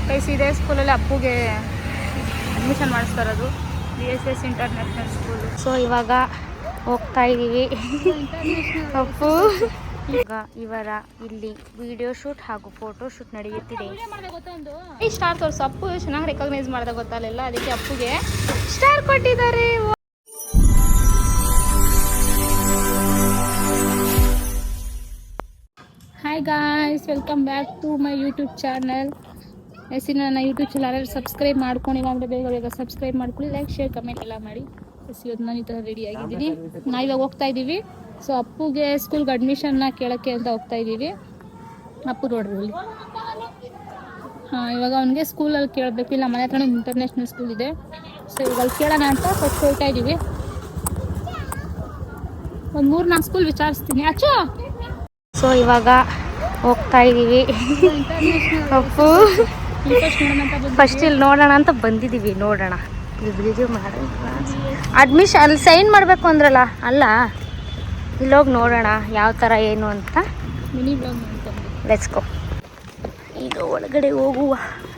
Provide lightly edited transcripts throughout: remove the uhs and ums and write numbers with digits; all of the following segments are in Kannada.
ಗೈಸ್ ಇದೇ ಸ್ಕೂಲಲ್ಲಿ ಅಪ್ಪುಗೆ ಅಡ್ಮಿಷನ್ ಮಾಡಿಸ್ತಾ ಇರೋದು, BSS ಇಂಟರ್ನ್ಯಾಷನಲ್ ಸ್ಕೂಲು. ಸೊ ಇವಾಗ ಹೋಗ್ತಾ ಇದ್ದೀವಿ. ಅಪ್ಪು ಈಗ ಇವರ ಇಲ್ಲಿ ವಿಡಿಯೋ ಶೂಟ್ ಹಾಗೂ ಫೋಟೋ ಶೂಟ್ ನಡೆಯುತ್ತಿದೆ. ಈ ಸ್ಟಾರ್ ತೋರಿಸು, ಅಪ್ಪು ಚೆನ್ನಾಗಿ ರೆಕಗ್ನೈಸ್ ಮಾಡ್ದೆ ಗೊತ್ತಲ್ಲ, ಅದಕ್ಕೆ ಅಪ್ಪುಗೆ ಸ್ಟಾರ್ ಕೊಟ್ಟಿದ್ದಾರೆ. Hi guys, welcome back to my YouTube channel. ನನ್ನ ಯೂಟ್ಯೂಬ್ ಚಾನಲ್ ಯಾರು ಸಬ್ಸ್ಕ್ರೈಬ್ ಮಾಡ್ಕೊಂಡಿಲ್ಲ ಅಂದರೆ ಬೇಗ ಬೇಗ ಸಬ್ಸ್ಕ್ರೈಬ್ ಮಾಡ್ಕೊಳ್ಳಿ, ಲೈಕ್ ಶೇರ್ ಕಮೆಂಟ್ ಎಲ್ಲ ಮಾಡಿ. ಇವತ್ತು ನಾನು ಈ ಥರ ರೆಡಿ ಆಗಿದ್ದೀನಿ. ನಾವಿವಾಗ ಹೋಗ್ತಾ ಇದ್ದೀವಿ. ಸೊ ಅಪ್ಪುಗೆ ಸ್ಕೂಲ್ಗೆ ಅಡ್ಮಿಷನ್ನ ಕೇಳೋಕ್ಕೆ ಅಂತ ಹೋಗ್ತಾ ಇದ್ದೀವಿ. ಅಪ್ಪು ನೋಡ್ರಿ ಇಲ್ಲಿ. ಇವಾಗ ಅವನಿಗೆ ಸ್ಕೂಲಲ್ಲಿ ಕೇಳಬೇಕು, ಇಲ್ಲ ಮನೆ ಹತ್ರ ಇಂಟರ್ನ್ಯಾಷನಲ್ ಸ್ಕೂಲ್ ಇದೆ. ಸೊ ಇವಾಗ ಅಲ್ಲಿ ಕೇಳೋಣ ಅಂತ ಫಸ್ಟ್ ಹೋಗ್ತಾ ಇದ್ದೀವಿ. ಒಂದು 3-4 ಸ್ಕೂಲ್ ವಿಚಾರಿಸ್ತೀನಿ. ಅಚ್ಚು. ಸೊ ಇವಾಗ ಹೋಗ್ತಾ ಇದ್ದೀವಿ. ಅಪ್ಪು ಫಸ್ಟ್ ಇಲ್ಲಿ ನೋಡೋಣ ಅಂತ ಬಂದಿದ್ದೀವಿ. ನೋಡೋಣ ಇಲ್ಲಿ ಮಾಡಿ ಅಡ್ಮಿಷನ್ ಅಲ್ಲಿ ಸೈನ್ ಮಾಡಬೇಕು ಅಂದ್ರಲ್ಲ, ಅಲ್ಲ ಇಲ್ಲೋಗಿ ನೋಡೋಣ ಯಾವ ಥರ ಏನು ಅಂತ. Let's go. ಈಗ ಒಳಗಡೆ ಹೋಗುವ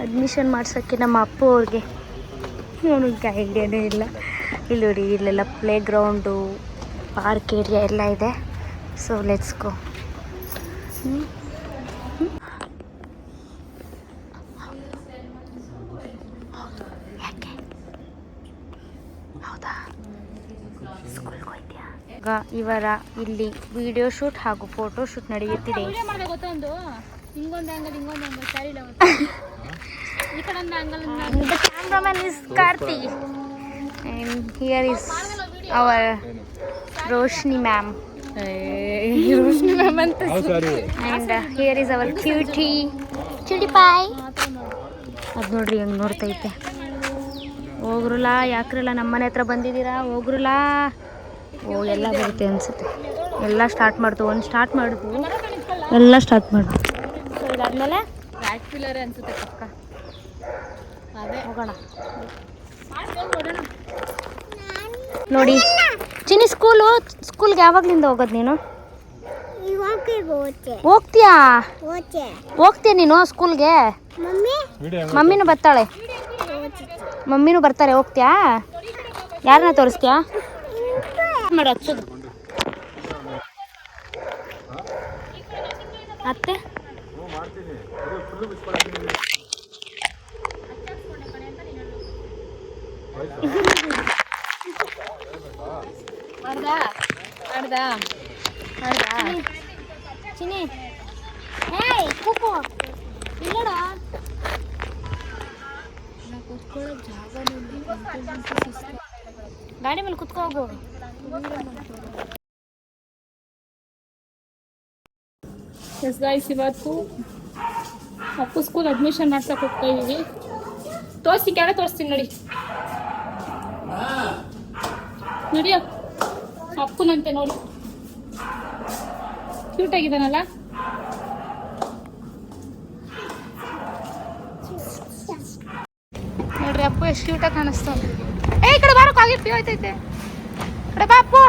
ಅಡ್ಮಿಷನ್ ಮಾಡ್ಸೋಕ್ಕೆ ನಮ್ಮ ಅಪ್ಪು ಅವ್ರಿಗೆ. ಅವನಿಗೆ ಐಡಿಯಾನೇ ಇಲ್ಲ. ಇಲ್ಲಿ ನೋಡಿ, ಇಲ್ಲೆಲ್ಲ ಪ್ಲೇ ಗ್ರೌಂಡು, ಪಾರ್ಕ್ ಏರಿಯಾ ಎಲ್ಲ ಇದೆ. So let's go. ಈಗ ಇವರ ಇಲ್ಲಿ ವಿಡಿಯೋ ಶೂಟ್ ಹಾಗೂ ಫೋಟೋ ಶೂಟ್ ನಡೆಯುತ್ತಿದೆ. Cameraman is Karti and here is our Roshni ma'am. Roshni ma'am anta. And here is our cutie pie. ಅದು ನೋಡ್ರಿ ಹೆಂಗೆ ನೋಡ್ತೈತೆ. ಹೋಗ್ರಲ್ಲ, ಯಾಕ್ರಲ್ಲ ನಮ್ಮ ಮನೆ ಹತ್ರ ಬಂದಿದ್ದೀರಾ, ಹೋಗ್ರಲ್ಲ. ಓ ಎಲ್ಲ ಬರುತ್ತೆ ಅನಿಸುತ್ತೆ. ಎಲ್ಲ ಸ್ಟಾರ್ಟ್ ಮಾಡ್ತು, ಒಂದು ಸ್ಟಾರ್ಟ್ ಮಾಡಿದ್ವು, ಎಲ್ಲ ಸ್ಟಾರ್ಟ್ ಮಾಡಿದ್ವು. ಸೊ ಇದಾದ್ಮೇಲೆ ಬ್ಯಾಕ್ ಪಿಲ್ಲರ್ ಅನಿಸುತ್ತೆ ಪಕ್ಕ. ಅದೇ ಹೋಗೋಣ ನೋಡಿ. ಚಿನ್ನಿ ಸ್ಕೂಲ್ಗೆ ಯಾವಾಗ್ಲಿಂದ ಹೋಗೋದು ನೀನು? ಹೋಗ್ತೀಯ ನೀನು ಸ್ಕೂಲ್ಗೆ? ಮಮ್ಮಿನೂ ಬರ್ತಾಳೆ, ಮಮ್ಮಿನೂ ಬರ್ತಾರೆ. ಹೋಗ್ತೀಯಾ? ಯಾರನ್ನ ತೋರಿಸ್ತೀಯಾ? ಮಾಡು ಹಚ್ಚೋದು. ಅತ್ತೆ ಚಿನ್ನಿ ಕೂಕೋ ಇಲ್ಲಡ. ಗಾಡಿ ಮೇಲೆ ಕುತ್ಕೋ ಹೋಗು. ಎಸ್ ಗೈಸ್, ಇವತ್ತು ಅಪ್ಪು ಸ್ಕೂಲ್ ಅಡ್ಮಿಷನ್ ಮಾಡ್ಸಕ್ಕೆ ಹೋಗ್ತಾ ಇದ್ದೀವಿ. ತೋರಿಸಿ, ಕೆಳಗೆ ತೋರಿಸ್ತೀನಿ ನೋಡಿ. ನೋಡಿ ಅಪ್ಪುನಂತೆ ನೋಡಿ, ಕ್ಯೂಟ್ ಆಗಿದ್ದಾನಲ್ಲ. ನೋಡ್ರಿ ಅಪ್ಪು ಎಷ್ಟು ಕ್ಯೂಟಾಗಿ ಕಾಣಿಸ್ತು. ಈ ಕಡೆ ಬಾರಕ್ಕೆ ಆಗಿ ಪಿ ಹೋಯ್ತೈತೆ. ಕಡೆ ಬಾ ಅಪ್ಪು.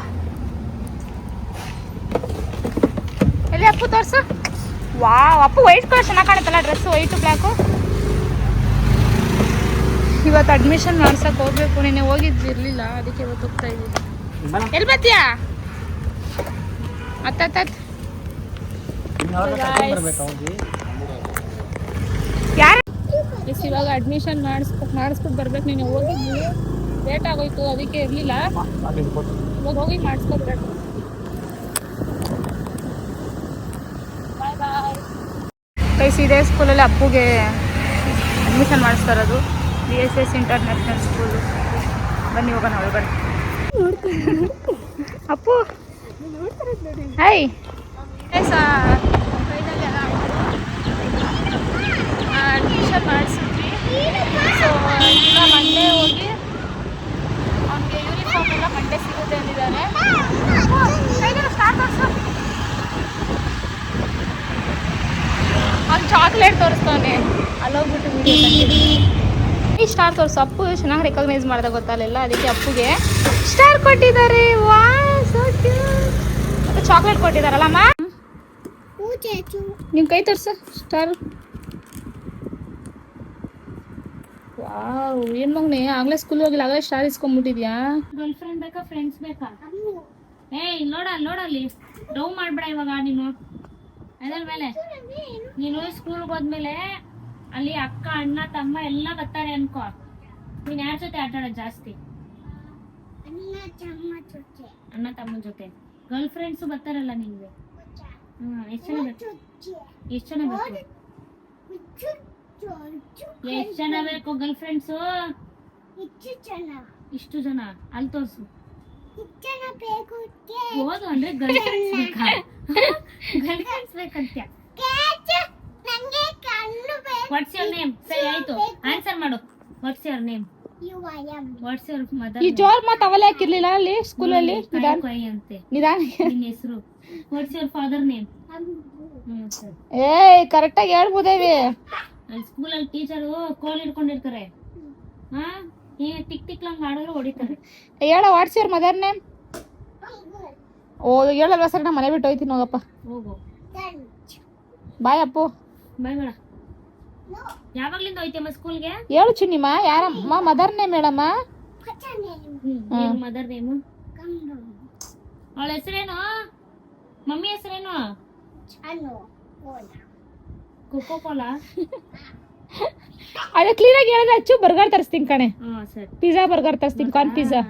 ಎಲ್ಲಿ ಅಪ್ಪು ತೋರ್ಸು. ವಾವ್, ಅಪ್ಪು ವೈಟ್ ಕಲರ್ ಚೆನ್ನಾಗಿ ಕಾಣುತ್ತಲ್ಲ ಡ್ರೆಸ್, ವೈಟು ಬ್ಲ್ಯಾಕು. ಇವತ್ತು ಅಡ್ಮಿಷನ್ ಮಾಡ್ಸಕ್ಕೆ ಹೋಗ್ಬೇಕು. ನೀನೆ ಹೋಗಿದ್ದಿರಲಿಲ್ಲ, ಅದಕ್ಕೆ ಇವತ್ತು ಹೋಗ್ತಾ ಇದ್ದೀವಿ. ಎಲ್ಲಿ ಬರ್ತೀಯಾ? ಯಾರು ಇವಾಗ ಅಡ್ಮಿಷನ್ ಮಾಡಿಸ್ಬಿಟ್ಟು ಬರ್ಬೇಕು. ನೀನು ಹೋಗಿದ್ವಿ, ಲೇಟ್ ಆಗೋಯ್ತು, ಅದಕ್ಕೆ ಇರಲಿಲ್ಲ. ಇವಾಗ ಹೋಗಿ ಮಾಡಿಸ್ಕೊಡ್ಬೇಕು. ಬಾಯ್ ಬಾಯ್. ಗೈಸ್ ಇದೇ ಸ್ಕೂಲಲ್ಲಿ ಅಪ್ಪುಗೆ ಅಡ್ಮಿಷನ್ ಮಾಡಿಸ್ತಾ ಇರೋದು, BSS ಇಂಟರ್ನ್ಯಾಷನಲ್ ಸ್ಕೂಲು. ಬನ್ನಿ ಹೋಗೋಣ ಒಳಗಡೆ. ಅಪ್ಪು ಹಾಯ್. ಅಡ್ಮಿಷನ್ ಮಾಡಿಸಿದ್ವಿ. ಸೊ ಈಗ ಮಂಡೇ ಹೋಗಿ ಅವನಿಗೆ ಯೂನಿಫಾರ್ಮ್ ಎಲ್ಲ ಮಂಡೇ ಸಿಗುತ್ತೆ ಅಂದಿದ್ದಾರೆ. ಅವ್ನು ಚಾಕ್ಲೇಟ್ ತೋರಿಸ್ತವನೆ, ಅಲ್ಲೋಗ್ಬಿಟ್ಟು ಈ ಸ್ಟಾರ್ ತೋರಿಸು. ಅಪ್ಪು ಚೆನ್ನಾಗಿ ರೆಕಗ್ನೈಸ್ ಮಾಡ್ದೆ ಗೊತ್ತಲ್ಲ, ಅದಕ್ಕೆ ಅಪ್ಪುಗೆ ಸ್ಟಾರ್ ಕೊಟ್ಟಿದ್ದಾರೆ. ವಾ ಸೋ ಕ್ಯೂಟ್. ಮತ್ತೆ ಚಾಕ್ಲೇಟ್ ಕೊಟ್ಟಿದ್ದಾರಲ್ಲಮ್ಮ. ನಿಮ್ಮ ಕೈ ತೋರಿಸು ಸ್ಟಾರ್. ವಾವ್, ಏನ್ ಮಗನೇ ಆಗ್ಲೇ ಸ್ಕೂಲ್ ಹೋಗಿಲ್ಲ, ಆಗಲೇ ಸ್ಟಾರ್ ಇಸ್ಕೊಂಡ್ಬಿಟ್ಟಿದ್ಯಾ? ಗರ್ಲ್ ಫ್ರೆಂಡ್ ಬೇಕಾ ಫ್ರೆಂಡ್ಸ್ ಬೇಕಾ? ಏಯ್ ನೋಡಲ್ಲಿ ಡೌ ಮಾಡ್ಬೇಡ ಇವಾಗ ನೀನು. ಅದ್ರ ಮೇಲೆ ನೀನು ಸ್ಕೂಲ್ಗೆ ಹೋದ್ಮೇಲೆ ಅಲ್ಲಿ ಅಕ್ಕ ಅಣ್ಣ ತಮ್ಮ ಎಲ್ಲ ಬರ್ತಾರೆ ಅನ್ಕೋ, ನೀನ್ ಯಾರ ಜೊತೆ ಆಟ ಆಡೋದು ಜಾಸ್ತಿ? ಅಣ್ಣ ತಮ್ಮ ಜೊತೆ. ಗರ್ಲ್ ಫ್ರೆಂಡ್ಸ್ ಬರ್ತಾರಲ್ಲ ನಿನ್ಗೆ? ಎಷ್ಟು ಜನ ಬೇಕು? ಎಷ್ಟು ಜನ ಬೇಕು ಗರ್ಲ್ ಫ್ರೆಂಡ್ಸು? ಇಷ್ಟು ಜನ ಅಲ್ಲಿ ತೋರ್ಸು. ಹೋದು ಅಂದ್ರೆ ಗರ್ಲ್ ಫ್ರೆಂಡ್ಸ್ ಬೇಕಾ? ಗರ್ಲ್ ಫ್ರೆಂಡ್ಸ್ ಬೇಕಂತ್ಯ? What's your name? ಸರಿ ಆಯ್ತು, ಆನ್ಸರ್ ಮಾಡು. What's your name? What's your mother? ಈ ಜೋರ್ ಮಾತು ಅವಲೇ ಹಾಕಿರ್ಲಿಲ್ಲ ಅಲ್ಲಿ ಸ್ಕೂಲಲ್ಲಿ? ಅಂತೆ ನಿಧಾನ. ನಿನ್ನ ಹೆಸರು? What's your father name? ಏಯ್ ಕರೆಕ್ಟಾಗಿ ಹೇಳ್ಬೋದೇವಿ. ಸ್ಕೂಲಲ್ಲಿ ಟೀಚರು ಕೋಲ್ ಹಿಡ್ಕೊಂಡಿರ್ತಾರೆ, ಹಾ ಟಿಕ್ ಟಿಕ್ ಲಂಗ್ ಮಾಡಿದ್ರೆ ಹೊಡಿತಾರೆ. ಹೇಳ ವಾಟ್ಸ್ ಯುವರ್ ಮದರ್ ನೇಮ್? ಓ ಹೇಳಲ್ವಾ ಸರ್, ನಾ ಮನೆ ಬಿಟ್ಟು ಹೋಯ್ತೀನಿ ಹೋಗಪ್ಪ. ಹೋಗು. ಬಾಯ್ ಅಪ್ಪು. ಬಾಯ್ ಮೇಡ. ಯಾವಾಗ್ಲಿಂದ ಹೋಯ್ತಮ್ಮ ಸ್ಕೂಲ್ಗೆ? ಹೇಳು ಚಿನ್ನಿಮ್ಮ, ಯಾರಮ್ಮ ಮದರ್ ನೇಮ್ ಹೇಳಮ್ಮ. Mother name? ಅವಳ ಹೆಸರೇನು? ಮಮ್ಮಿ ಹೆಸರೇನು? Coca Cola? ಅದೇ ಕ್ಲೀನಾಗಿ ಹೇಳಿದ್ರೆ ಅಚ್ಚು ಬರ್ಗರ್ ತರಿಸ್ತೀನಿ ಕಣೆ. ಸರಿ. ಪಿಜ್ಜಾ ಬರ್ಗರ್ ತರಿಸ್ತೀನಿ, ಕಾರ್ನ್ ಪಿಜ್ಜಾ.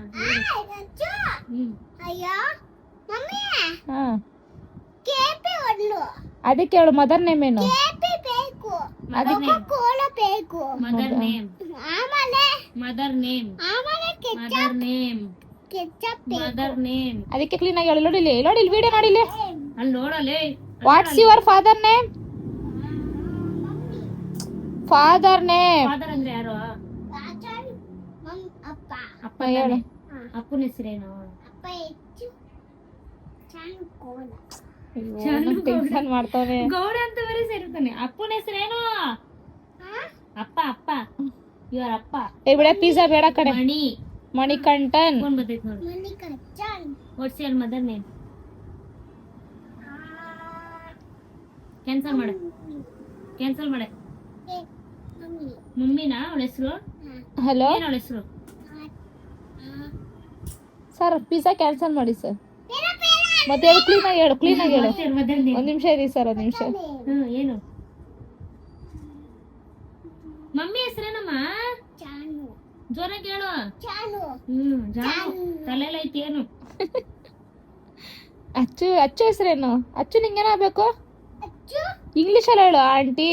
ಅದಕ್ಕೆ ಹೇಳು ಮದರ್ ನೇಮ್ ಏನು? Mother name. Mother name. ಅದಕ್ಕೆ ಕ್ಲೀನಾಗಿ ಹೇಳು. ನೋಡಿಲಿ ವಿಡಿಯೋ ನೋಡಿಲಿ. ಅಲ್ಲಿ ನೋಡಲೇ. What's your father name? Father name. Father ಅಂದ್ರೆ ಯಾರು? ಅಪ್ಪ ಹೇಳು. ಅಪ್ಪನ ಹೆಸರೇನು? ಟೆನ್ಷನ್ ಮಾಡ್ತಾನೆ. ಗೌಡ ಅಂತ ಬರೀ ಸೇರ್ತಾನೆ. ಅಪ್ಪನ ಹೆಸರೇನು? ಅಪ್ಪ ಇವರ ಅಪ್ಪ. ಬಿಡ ಪಿಜ್ಜಾ ಬೇಡ ಕಡೆ. ಮಣಿಕಂಠನ್. ಫೋನ್ ಬರ್ತೈತೆ ನೋಡು. What's your mother name? Cancel ಮಾಡೆ. ಮಮ್ಮಿನಾ ಅವಳ ಹೆಸರು? ಹಲೋ ಏನ್ ಅವಳ ಹೆಸರು? ಸರ್ ಪಿಜ್ಜಾ ಕ್ಯಾನ್ಸಲ್ ಮಾಡಿ ಸರ್. ಮತ್ತೆ ಹೇಳು, ಕ್ಲೀನಾಗಿ ಹೇಳು. ಒಂದ್ ನಿಮಿಷ ಇರಿ ಸರ್, ಒಂದ್ ನಿಮಿಷ. ಏನು ಮಮ್ಮಿ ಹೆಸರೇನಮ್ಮ? ಜೋರಾಗಿ ಹೇಳು. ಜಾನು. ತಲೆಲೈತಿ ಏನು? ಅಚ್ಚು ಹೆಸರೇನು? ಅಚ್ಚು ನಿಂಗೇನಾಗಬೇಕು? ಇಂಗ್ಲಿಷಲ್ಲಿ ಹೇಳು. ಆಂಟಿ.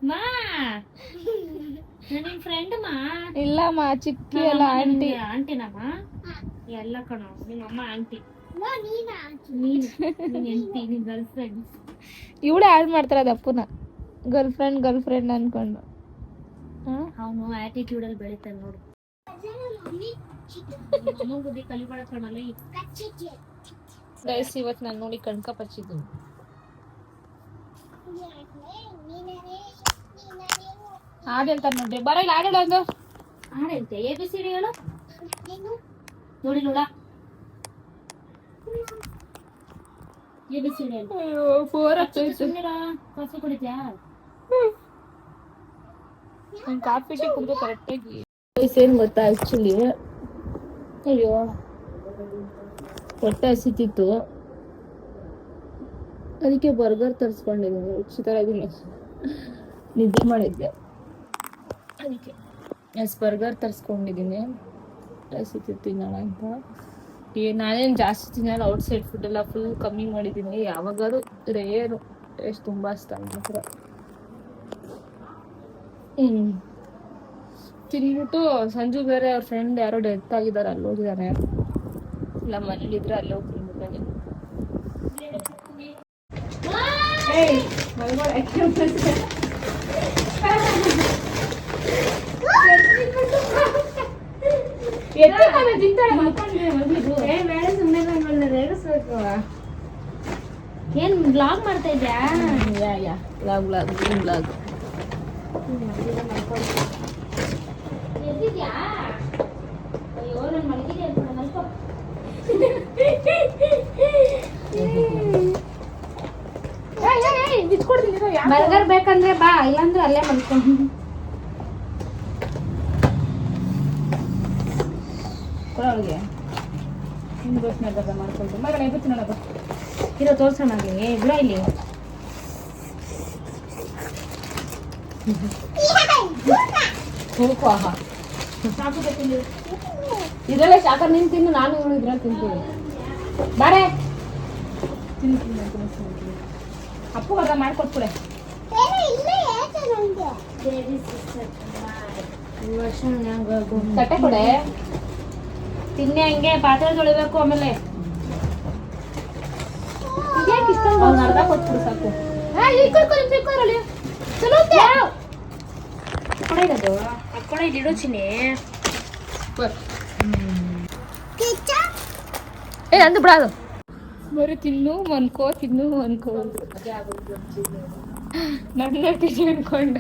ಮಾ ನಿನ್ ಫ್ರೆಂಡ್ ಮಾ? ಇಲ್ಲಮ್ಮ, ಚಿಕ್ಕಿ ಅಲ್ಲ, ಆಂಟಿ. ಆಂಟಿನಮ್ಮ? ಎಲ್ಲ ಕಣೋ, ನಿಮ್ಮಮ್ಮ ಆಂಟಿ. ನೀನ್ ಗರ್ಲ್ ಫ್ರೆಂಡ್. ಇವಳೇ ಹಾಳು ಮಾಡ್ತಾರ ಅದು ಅಪ್ಪನ. ಗರ್ಲ್ ಫ್ರೆಂಡ್ ಅನ್ಕೊಂಡು. ಅವನು ಆಟಿಟ್ಯೂಡ್ ಅಲ್ಲಿ ಬೆಳಿತಾನೆ ನೋಡು. ಬುದ್ಧಿ ಕಲಿಬೇಡ ಕಣಲ್ಲ. ಇವತ್ತು ನಾನು ನೋಡಿ ಕಣ್ಕ ಪಚ್ಚಿದ್ದು. ಹಾಡು ಹೇಳ್ತಾರೆ ನೋಡ್ರಿ, ಬರ ಇಲ್ಲಿ ಹಾಡು ಒಂದು. ಹಾಡು ಹೇಳ್ತೆ? ABCD ಹೇಳು. ನೋಡಿ ನೋಡ, ABCD ಹೇಳು. ಫೋರ್ ಆಗ್ತೈತೆ. ಕಾಫಿ ಕುಡಿದ್ಯಾ? ನಾನು ಕಾಫಿ ಟೀ ಕುಡಿದು ಕರೆಕ್ಟಾಗಿ. ಏನ್ ಗೊತ್ತಾ, ಆಕ್ಚುಲಿ ಅಯ್ಯೋ ಹೊಟ್ಟೆ ಹಸಿತಿತ್ತು, ಅದಕ್ಕೆ ಬರ್ಗರ್ ತರಿಸ್ಕೊಂಡಿದ್ದೀನಿ. ಉಚಿತರಾಗಿ ನಿದ್ದೆ ಮಾಡಿದ್ದೆ, ಅದಕ್ಕೆ ಬರ್ಗರ್ ತರಿಸ್ಕೊಂಡಿದ್ದೀನಿ. ಹಸಿತಿತ್ತು ತಿನ್ನೋಣ ಅಂತ. ನಾನೇನು ಜಾಸ್ತಿ ತಿನ್ನಲ್ಲ, ಔಟ್ಸೈಡ್ ಫುಡ್ ಎಲ್ಲ ಫುಲ್ ಕಮ್ಮಿ ಮಾಡಿದ್ದೀನಿ. ಯಾವಾಗಾದ್ರೂ ರೇರು, ಟೇಸ್ಟ್ ತುಂಬ ಇಷ್ಟ ಮಾತ್ರ. ತಿನ್ಬಿಟ್ಟು ಸಂಜು ಬೇರೆ ಅವ್ರ ಫ್ರೆಂಡ್ ಯಾರೋ ಡೆತ್ ಆಗಿದ್ದಾರೆ, ಅಲ್ಲಿ ಹೋಗಿದ್ದಾರೆ. ಇಲ್ಲ ಮನೇಲಿದ್ರೆ ಅಲ್ಲೇ ಹೋಗಿ ತಿನ್ಬಿಟ್ಟು. ಏನ್ ಬ್ಲಾಗ್ ಮಾಡ್ತಾ ಇದ್ಯಾ? ಬ್ಲಾಗ್ ಎದ್ದಿದ್ಯಾ? ಅಯ್ಯೋ ನಾನು ಮಲಗಿದ್ದೆ ಮಲ್ಕೋ. ಬರ್ಗರ್ ಬೇಕಂದ್ರೆ ಬಾ, ಇಲ್ಲಾಂದ್ರೆ ಅಲ್ಲೇ ಮಲ್ಕೊಂಡು. ಅವಳಿಗೆ ಇನ್ನು ಬಸ್ನೆಲ್ಲ ಮಾಡ್ಕೊಳ್ತು ಮಗನೇ ಗೊತ್ತು ನೋಡಪ್ಪ ಇರೋ ತೋರ್ಸೋಣ ಅಲ್ಲಿ ಬಿಡ ಇಲ್ಲಿ ಹೋಗು ಆಹಾ ಇದರಲ್ಲೇ ಶಾಖ ನೀನು ತಿನ್ನು ನಾನು ಇವಳು ಇದ್ರಲ್ಲಿ ತಿಂತೀನಿ ಬಾರೆ ತಿನ್ನು ತಿನ್ನು ಅಪ್ಪು ಅದ ಮಾಡ್ಕೊಟ್ಬಿಡೆ ತಟ್ಟೆ ಕೊಡೆ ತಿನ್ನೆ ಹಂಗೆ ಪಾತ್ರೆ ತೊಳಿಬೇಕು ಆಮೇಲೆ ಅವ್ನು ಅರ್ಧ ಕೊಟ್ಬಿಡು ಸಾಕು ಕೊಡ ಇರೋದು ಕೊಡ ಇಲ್ಲಿಡು ಚಿನ್ನಿ ಏ ಅಂದು ಬಿಡ ಅದು ಬರೀ ತಿನ್ನು ಅನ್ಕೋ ನನ್ನ ತಿನ್ನು ಅನ್ಕೊಂಡ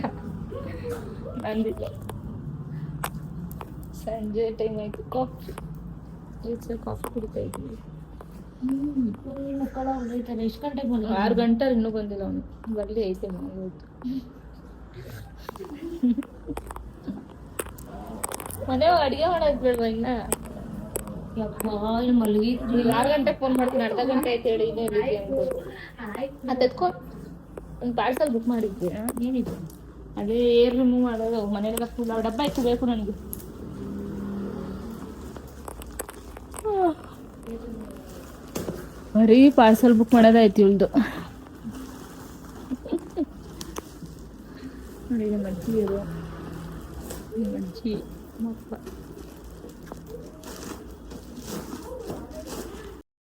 ನಂದಿಲ್ಲ ಸಂಜೆ ಟೈಮ್ ಆಯ್ತು ಕಾಫಿ ಕುಡಿತಾ ಇದ್ವಿ ಎಷ್ಟು ಗಂಟೆಗೆ ಬಂದ 6 ಗಂಟೆ ಇನ್ನೂ ಬಂದಿಲ್ಲ ಅವನು ಬರ್ಲಿ ಐತೆ ಮನೆ ಅಡಿಗೆ ಮಾಡೋದು ಬೇಡವಾ ಇನ್ನ ಮಲಗಿದ್ರಿ 6 ಗಂಟೆಗೆ ಫೋನ್ ಮಾಡ್ತೀನಿ ಅರ್ಧ ಗಂಟೆ ಆಯ್ತು ಹೇಳಿ ಇನ್ನೇ ಅದು ಎತ್ಕೊ ಒಂದು ಪಾರ್ಸಲ್ ಬುಕ್ ಮಾಡಿದ್ದೆ ಏನಿದು ಅದೇ ಏರ್ ರಿಮೂವ್ ಮಾಡೋದು ಮನೆಯೆಲ್ಲ ಫುಲ್ ಡಬ್ಬ ಇತ್ತು ಬೇಕು ನನಗೆ ಬರೀ ಪಾರ್ಸಲ್ ಬುಕ್ ಮಾಡೋದಾಯ್ತು ಇಳ್ದು ನೋಡಿ ನಮ್ಮ ಅಜ್ಜಿ ಅದು ನಮ್ಮ ಅಜ್ಜಿ ನಮ್ಮ ಅಪ್ಪ